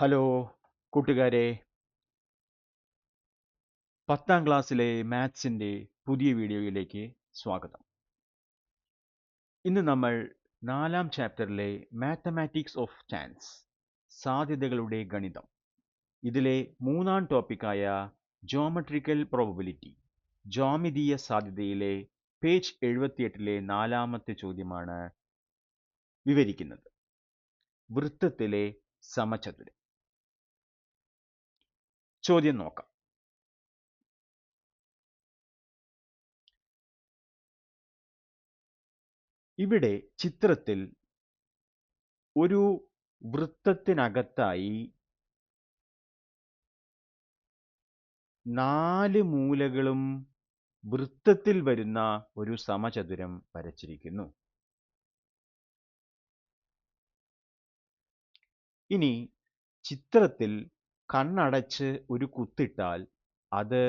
Hello കൂട്ടുകാരെ, 10ാം ക്ലാസ്സിലെ മാത്സിൻ്റെ പുതിയ വീഡിയോയിലേക്ക് സ്വാഗതം. ഇന്ന് നമ്മൾ 4ാം ചാപ്റ്ററിലെ മാത്തമാറ്റിക്സ് ഓഫ് ചാൻസ്, സാധ്യതകളുടെ ഗണിതം, ഇതിലെ 3ാം ടോപ്പിക്കായ ജോമെട്രിക്കൽ പ്രോബബിലിറ്റി, ജ്യാമിതീയ സാധ്യതയിലെ പേജ് 78ലെ 4ാമത്തെ ചോദ്യമാണ് വിവരിക്കുന്നത്. വൃത്തത്തിലെ സമചതുരം. ചോദ്യം നോക്കാം. ഇവിടെ ചിത്രത്തിൽ ഒരു വൃത്തത്തിനകത്തായി 4 മൂലകളും വൃത്തത്തിൽ വരുന്ന ഒരു സമചതുരം വരച്ചിരിക്കുന്നു. ഇനി ചിത്രത്തിൽ കണ്ണടച്ച് ഒരു കുത്തിട്ടാൽ അത്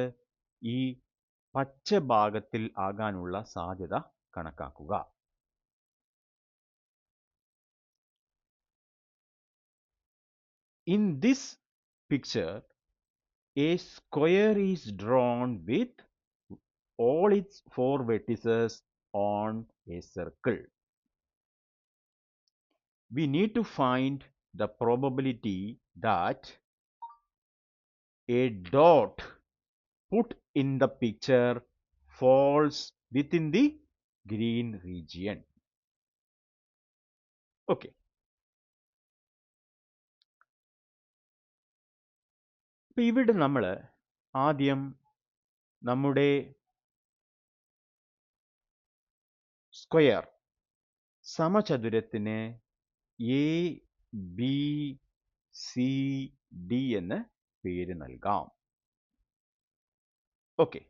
ഈ പച്ച ഭാഗത്തിൽ ആകാനുള്ള സാധ്യത കണക്കാക്കുക. In this picture, a square is drawn with all its 4 vertices on a circle. We need to find the probability that a dot put in the picture falls within the green region. Okay. അപ്പോൾ ഇവിടെ നമ്മൾ ആദ്യം നമ്മുടെ square സമചതുരത്തിന് A B C D എന്ന് പേര് നൽകാം. Okay.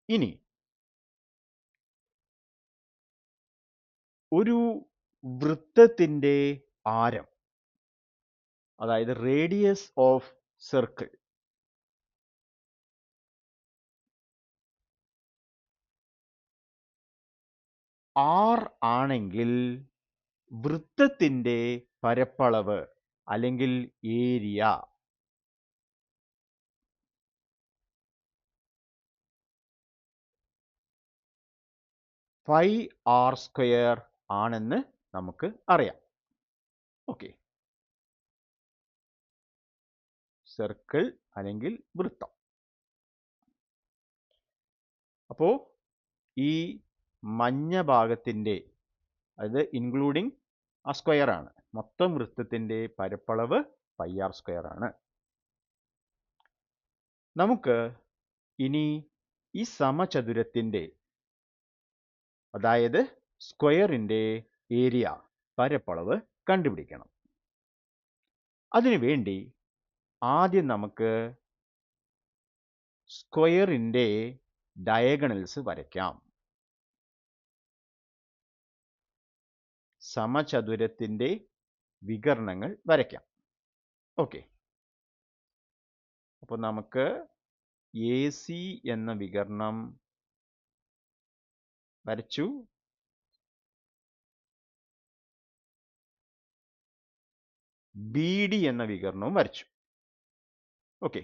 ഇനി ഒരു വൃത്തത്തിൻ്റെ ആരം, അതായത് റേഡിയസ് ഓഫ് സർക്കിൾ, r ആണെങ്കിൽ വൃത്തത്തിൻ്റെ പരപ്പളവ് അല്ലെങ്കിൽ ഏരിയ πr² ആണെന്ന് നമുക്ക് അറിയാം. ഓക്കെ. സർക്കിൾ അല്ലെങ്കിൽ വൃത്തം. അപ്പോൾ ഈ മഞ്ഞ ഭാഗത്തിൻ്റെ, അത് ഇൻക്ലൂഡിങ് ആ സ്ക്വയർ ആണ്, മൊത്തം വൃത്തത്തിൻ്റെ പരപ്പളവ് πr² ആണ്. നമുക്ക് ഇനി ഈ സമചതുരത്തിൻ്റെ, അതായത് സ്ക്വയറിൻ്റെ ഏരിയ, പരപ്പളവ് കണ്ടുപിടിക്കണം. അതിനുവേണ്ടി ആദ്യം നമുക്ക് സ്ക്വയറിൻ്റെ ഡയഗണൽസ് വരയ്ക്കാം. സമചതുരത്തിൻ്റെ വികർണങ്ങൾ വരയ്ക്കാം. ഓക്കെ. അപ്പോൾ നമുക്ക് എ സി എന്ന വികർണം വരച്ചു. ബി ഡി എന്ന വികർണവും വരച്ചു. Okay.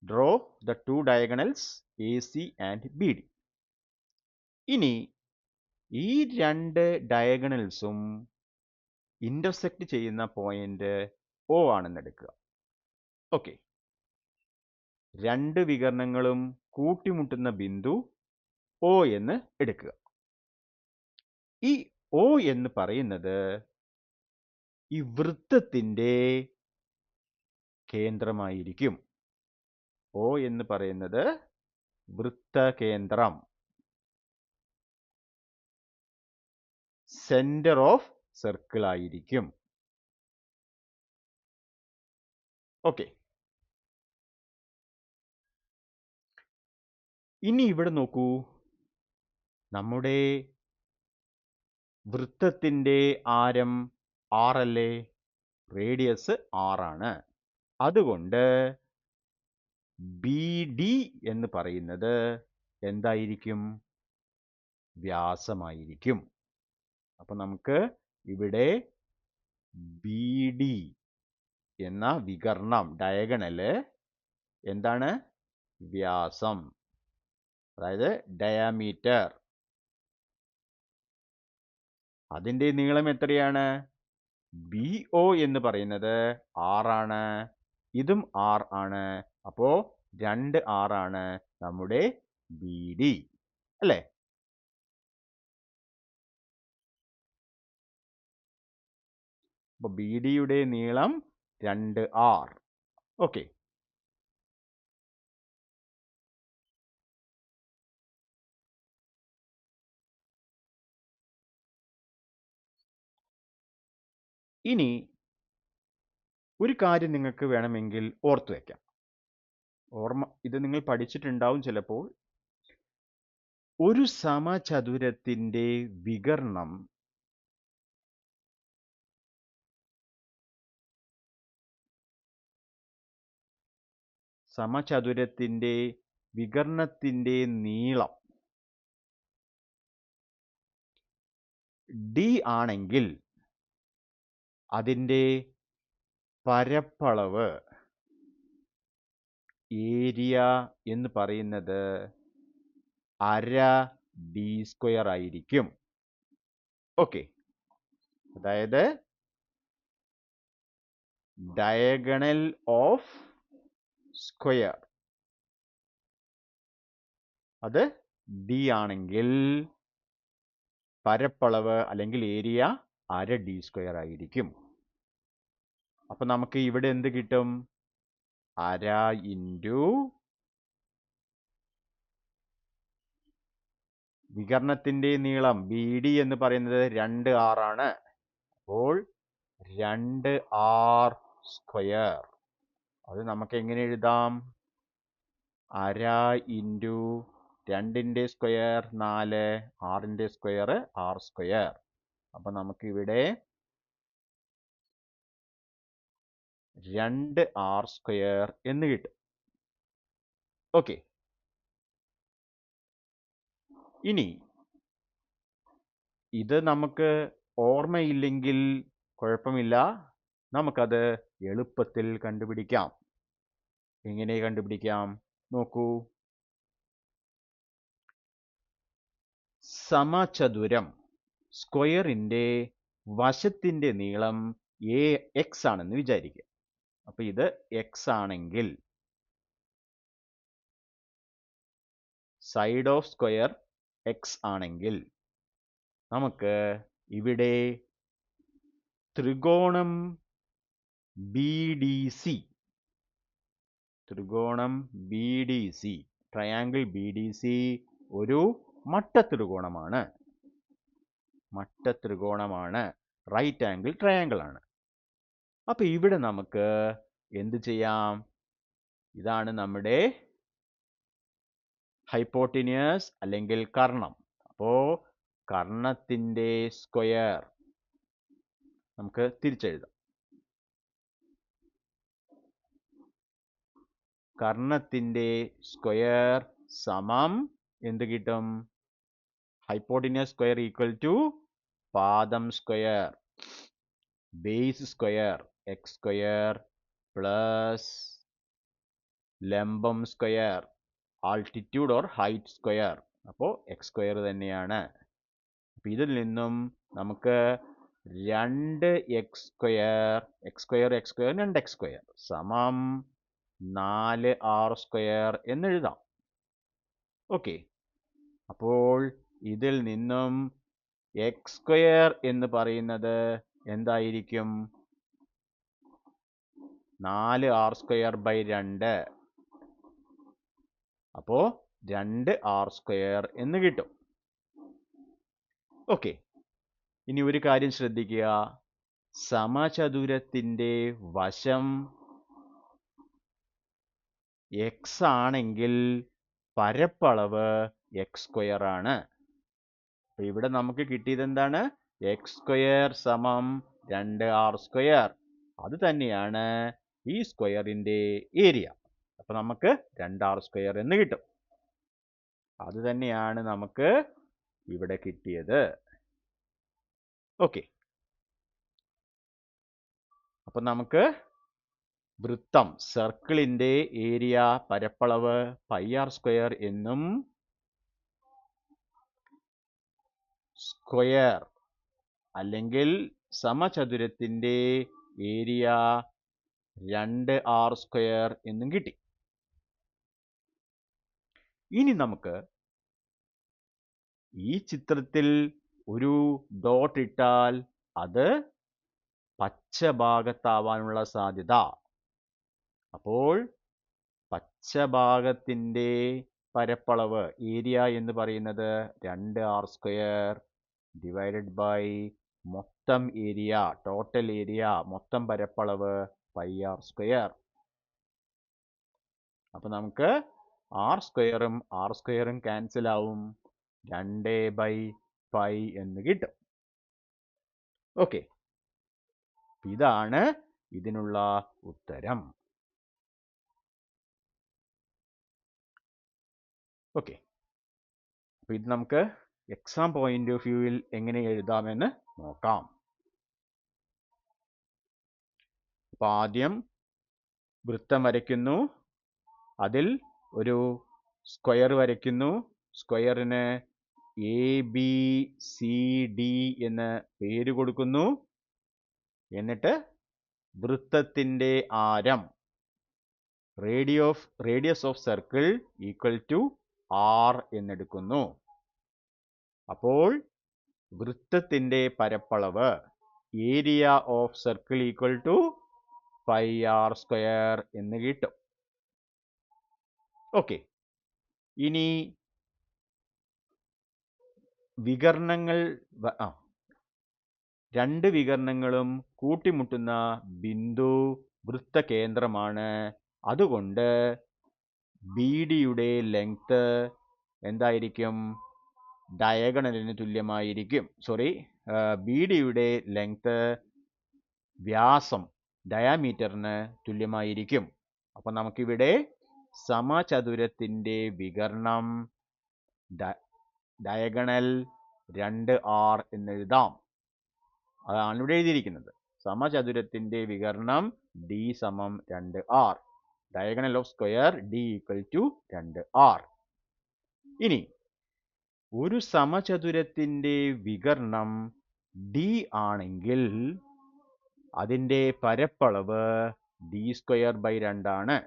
Draw the 2 diagonals A C and B D. ഇനി ഈ 2 ഡയഗണൽസും ഇന്റർസെക്റ്റ് ചെയ്യുന്ന പോയിന്റ് O ആണെന്ന് എടുക്കുക. ഓക്കെ. 2 വികർണങ്ങളും കൂട്ടിമുട്ടുന്ന ബിന്ദു O എന്ന് എടുക്കുക. ഈ O എന്ന് പറയുന്നത് ഈ വൃത്തത്തിൻ്റെ കേന്ദ്രമായിരിക്കും. O എന്ന് പറയുന്നത് വൃത്തകേന്ദ്രം, സെന്റർ ഓഫ് സർക്കിൾ ആയിരിക്കും. ഓക്കെ. ഇനി ഇവിടെ നോക്കൂ, നമ്മുടെ വൃത്തത്തിൻ്റെ ആരം r അല്ലേ, റേഡിയസ് r ആണ്. അതുകൊണ്ട് ബി ഡി എന്ന് പറയുന്നത് എന്തായിരിക്കും? വ്യാസമായിരിക്കും. അപ്പോൾ നമുക്ക് ഇവിടെ ബി ഡി എന്ന വികർണം ഡയഗണല് എന്താണ്? വ്യാസം, അതായത് ഡയാമീറ്റർ. അതിൻ്റെ നീളം എത്രയാണ്? ബി ഒ എന്ന് പറയുന്നത് 6 ആണ്, ഇതും 6 ആണ്. അപ്പോ 2r ആണ് നമ്മുടെ ബി ഡി, അല്ലേ? അപ്പൊ ബി ഡിയുടെ നീളം 2r. ഓക്കെ. ഇനി ഒരു കാര്യം നിങ്ങൾക്ക് വേണമെങ്കിൽ ഓർത്തു വെക്കാം. ഇത് നിങ്ങൾ പഠിച്ചിട്ടുണ്ടാവും ചിലപ്പോൾ. ഒരു സമചതുരത്തിന്റെ വികർണം സമചതുരത്തിന്റെ വികർണത്തിന്റെ നീളം d ആണെങ്കിൽ അതിൻ്റെ പരപ്പളവ് ഏരിയ എന്ന് പറയുന്നത് അര d² ആയിരിക്കും. ഓക്കെ. അതായത് ഡയഗണൽ ഓഫ് സ്ക്വയർ അത് d ആണെങ്കിൽ പരപ്പളവ് അല്ലെങ്കിൽ ഏരിയ അര d² ആയിരിക്കും. അപ്പൊ നമുക്ക് ഇവിടെ എന്ത് കിട്ടും? അര ഇൻറ്റു വികർണത്തിന്റെ നീളം ബി ഡി എന്ന് പറയുന്നത് 2r ആണ്. അപ്പോൾ 2r². അത് നമുക്ക് എങ്ങനെ എഴുതാം? അര ഇൻറ്റു 2ന്റെ സ്ക്വയർ 4, 6ന്റെ സ്ക്വയർ 6². അപ്പൊ നമുക്ക് ഇവിടെ 2r² എന്ന് കിട്ടും. ഓക്കെ. ഇനി ഇത് നമുക്ക് ഓർമ്മയില്ലെങ്കിൽ കുഴപ്പമില്ല, നമുക്കത് എളുപ്പത്തിൽ കണ്ടുപിടിക്കാം. എങ്ങനെ കണ്ടുപിടിക്കാം? നോക്കൂ. സമചതുരം സ്ക്വയറിന്റെ വശത്തിന്റെ നീളം x ആണെന്ന് വിചാരിക്കുക. അപ്പൊ ഇത് x ആണെങ്കിൽ സൈഡ് ഓഫ് സ്ക്വയർ x ആണെങ്കിൽ നമുക്ക് ഇവിടെ ത്രികോണം BDC ട്രയാങ്കിൾ BDC ഒരു മട്ടത്രികോണമാണ്. റൈറ്റ് ആംഗിൾ ട്രയാങ്കിൾ ആണ്. അപ്പൊ ഇവിടെ നമുക്ക് എന്ത് ചെയ്യാം? ഇതാണ് നമ്മുടെ ഹൈപ്പോട്ടിനിയസ് അല്ലെങ്കിൽ കർണം. അപ്പോ കർണത്തിന്റെ സ്ക്വയർ നമുക്ക് തിരിച്ചെഴുതാം. കർണത്തിന്റെ സ്ക്വയർ സമം എന്ത് കിട്ടും? ഹൈപ്പോട്ടിനിയസ് സ്ക്വയർ ഈക്വൽ ടു പാദം square base square x² plus ലംബം square altitude or height square. അപ്പോൾ x² തന്നെയാണ്. അപ്പൊ ഇതിൽ നിന്നും നമുക്ക് 2x² 2x² സമം 4r² എന്നെഴുതാം. ഓക്കെ. അപ്പോൾ ഇതിൽ നിന്നും x² എന്ന് പറയുന്നത് എന്തായിരിക്കും? 4r²/2. അപ്പോ 2r² എന്ന് കിട്ടും. ഓക്കെ. ഇനി ഒരു കാര്യം ശ്രദ്ധിക്കുക. സമചതുരത്തിന്റെ വശം x ആണെങ്കിൽ പരപ്പളവ് x² ആണ്. അപ്പൊ ഇവിടെ നമുക്ക് കിട്ടിയത് എന്താണ്? x² സമം 2r². അത് തന്നെയാണ് ഈ സ്ക്വയറിന്റെ ഏരിയ. അപ്പൊ നമുക്ക് 2r² എന്ന് കിട്ടും. അത് തന്നെയാണ് നമുക്ക് ഇവിടെ കിട്ടിയത്. ഓക്കെ. അപ്പൊ നമുക്ക് വൃത്തം സർക്കിളിന്റെ ഏരിയ പരപ്പളവ് പൈ ആർ സ്ക്വയർ എന്നും സ്ക്വയർ അല്ലെങ്കിൽ സമചതുരത്തിന്റെ ഏരിയ 2r സ്ക്വയർ എന്നും കിട്ടി. ഇനി നമുക്ക് ഈ ചിത്രത്തിൽ ഒരു ഡോട്ട് ഇട്ടാൽ അത് പച്ച ഭാഗത്താവാനുള്ള സാധ്യത. അപ്പോൾ പച്ച ഭാഗത്തിന്റെ പരപ്പളവ് ഏരിയ എന്ന് പറയുന്നത് 2r സ്ക്വയർ ഡിവൈഡഡ് ബൈ മൊത്തം ഏരിയ, ടോട്ടൽ ഏരിയ, മൊത്തം പരപ്പളവ് പൈ ആർ സ്ക്വയർ. അപ്പൊ നമുക്ക് ആർ സ്ക്വയറും ക്യാൻസൽ ആവും, 2/π എന്ന് കിട്ടും. ഓക്കെ, ഇതാണ് ഇതിനുള്ള ഉത്തരം. ഓക്കെ, അപ്പൊ ഇത് നമുക്ക് എക്സാം പോയിന്റ് ഓഫ് വ്യൂവിൽ എങ്ങനെ എഴുതാമെന്ന് നോക്കാം. അപ്പൊ ആദ്യം വൃത്തം വരയ്ക്കുന്നു, അതിൽ ഒരു സ്ക്വയർ വരയ്ക്കുന്നു. സ്ക്വയറിന് ABCD എന്ന് പേര് കൊടുക്കുന്നു. എന്നിട്ട് വൃത്തത്തിന്റെ ആരം radius of circle equal to r എന്നെടുക്കുന്നു. അപ്പോൾ വൃത്തത്തിന്റെ പരപ്പളവ് area of circle equal to pi r square എന്ന് കിട്ടും. ഓക്കെ, ഇനി വികർണങ്ങൾ, രണ്ട് വികർണങ്ങളും കൂട്ടിമുട്ടുന്ന ബിന്ദു വൃത്തകേന്ദ്രമാണ്. അതുകൊണ്ട് BDയുടെ ലെങ്ത് എന്തായിരിക്കും? ഡയഗണലിന് തുല്യമായിരിക്കും. BDയുടെ ലെങ്ത് വ്യാസം ഡയാമീറ്ററിന് തുല്യമായിരിക്കും. അപ്പൊ നമുക്കിവിടെ സമചതുരത്തിന്റെ വികർണം ഡയഗണൽ 2r എന്നെഴുതാം. അതാണ് ഇവിടെ എഴുതിയിരിക്കുന്നത്. സമചതുരത്തിന്റെ വികർണം D സമം 2r. Diagonal of square D equal to 2r. ഇനി ഒരു സമചതുരത്തിന്റെ വികർണം D ആണെങ്കിൽ അതിന്റെ പരപ്പളവ് d²/2 ആണ്.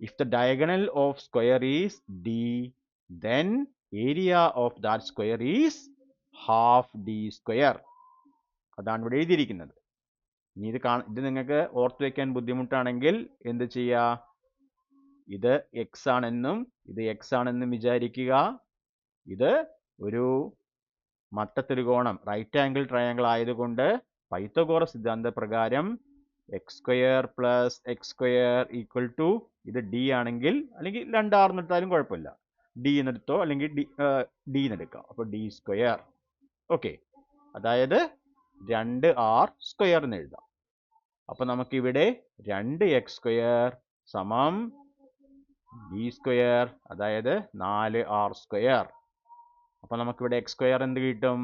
If the diagonal of square is D, then area of that square is half d². അതാണ് ഇവിടെ എഴുതിയിരിക്കുന്നത്. ഇനി ഇത് നിങ്ങൾക്ക് ഓർത്തു വെക്കാൻ ബുദ്ധിമുട്ടാണെങ്കിൽ എന്ത് ചെയ്യുക? ഇത് x ആണെന്നും ഇത് x ആണെന്നും വിചാരിക്കുക. ഇത് ഒരു മട്ടത്രികോണം റൈറ്റ് ആംഗിൾ ട്രയാംഗിൾ ആയതുകൊണ്ട് പൈത്തഗോറസ് സിദ്ധാന്ത പ്രകാരം x² + x² = ഇത് d ആണെങ്കിൽ, അല്ലെങ്കിൽ 2r എന്നെടുത്താലും കുഴപ്പമില്ല, d എന്നെടുത്തോ അല്ലെങ്കിൽ d എന്നെടുക്കാം. അപ്പോൾ d². ഓക്കെ, അതായത് 2r² എന്ന് എഴുതാം. അപ്പൊ നമുക്കിവിടെ 2x² സമം d², അതായത് 4r². അപ്പൊ നമുക്കിവിടെ x² എന്ത് കിട്ടും?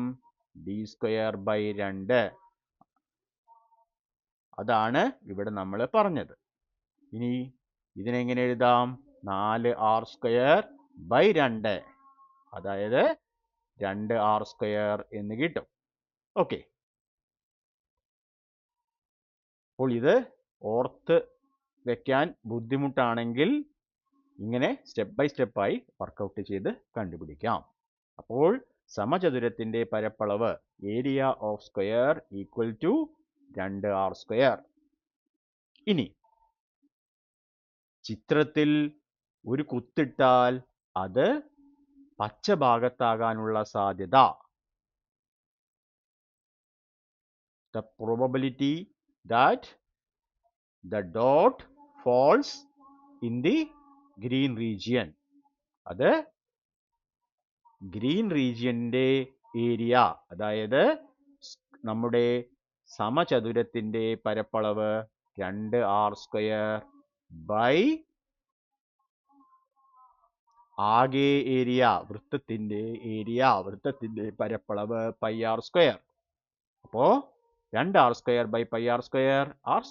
d²/2. അതാണ് ഇവിടെ നമ്മൾ പറഞ്ഞത്. ഇനി ഇതിനെങ്ങനെ എഴുതാം? 4r²/2, അതായത് 2r² എന്ന് കിട്ടും. ഓക്കെ, അപ്പോൾ ഇത് ഓർത്ത് വെക്കാൻ ബുദ്ധിമുട്ടാണെങ്കിൽ ഇങ്ങനെ സ്റ്റെപ്പ് ബൈ സ്റ്റെപ്പായി വർക്കൗട്ട് ചെയ്ത് കണ്ടുപിടിക്കാം. അപ്പോൾ സമചതുരത്തിന്റെ പരപ്പളവ് area of square equal to 2r². ഇനി ചിത്രത്തിൽ ഒരു കുത്തിട്ടാൽ അത് പച്ച ഭാഗത്താകാനുള്ള സാധ്യത. The probability that the dot falls in the green region. അത് ഗ്രീൻ റീജിയന്റെ ഏരിയ, അതായത് നമ്മുടെ സമചതുരത്തിന്റെ പരപ്പളവ് 2r² ആകെ ഏരിയ, വൃത്തത്തിന്റെ പരപ്പളവ് πr². അപ്പോ 2 r square by pi r square, r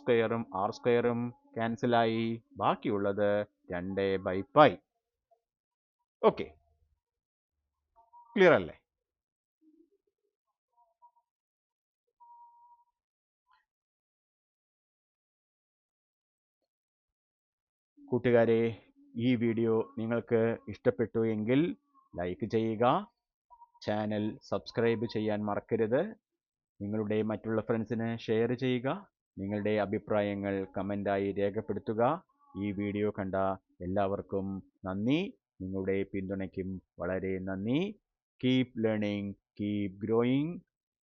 സ്ക്വയറും ക്യാൻസലായി, ബാക്കിയുള്ളത് 2 ബൈ പൈ. ഓക്കെ, ക്ലിയർ അല്ലേ? കൂട്ടുകാരെ, ഈ വീഡിയോ നിങ്ങൾക്ക് ഇഷ്ടപ്പെട്ടു എങ്കിൽ ലൈക്ക് ചെയ്യുക, ചാനൽ സബ്സ്ക്രൈബ് ചെയ്യാൻ മറക്കരുത്, നിങ്ങളുടെ മറ്റുള്ള ഫ്രണ്ട്സിന് ഷെയർ ചെയ്യുക, നിങ്ങളുടെ അഭിപ്രായങ്ങൾ കമൻ്റായി രേഖപ്പെടുത്തുക. ഈ വീഡിയോ കണ്ട എല്ലാവർക്കും നന്ദി, നിങ്ങളുടെ പിന്തുണയ്ക്കും വളരെ നന്ദി. Keep learning, keep growing.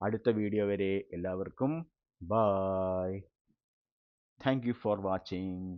അടുത്ത വീഡിയോ വരെ എല്ലാവർക്കും bye. Thank you for watching.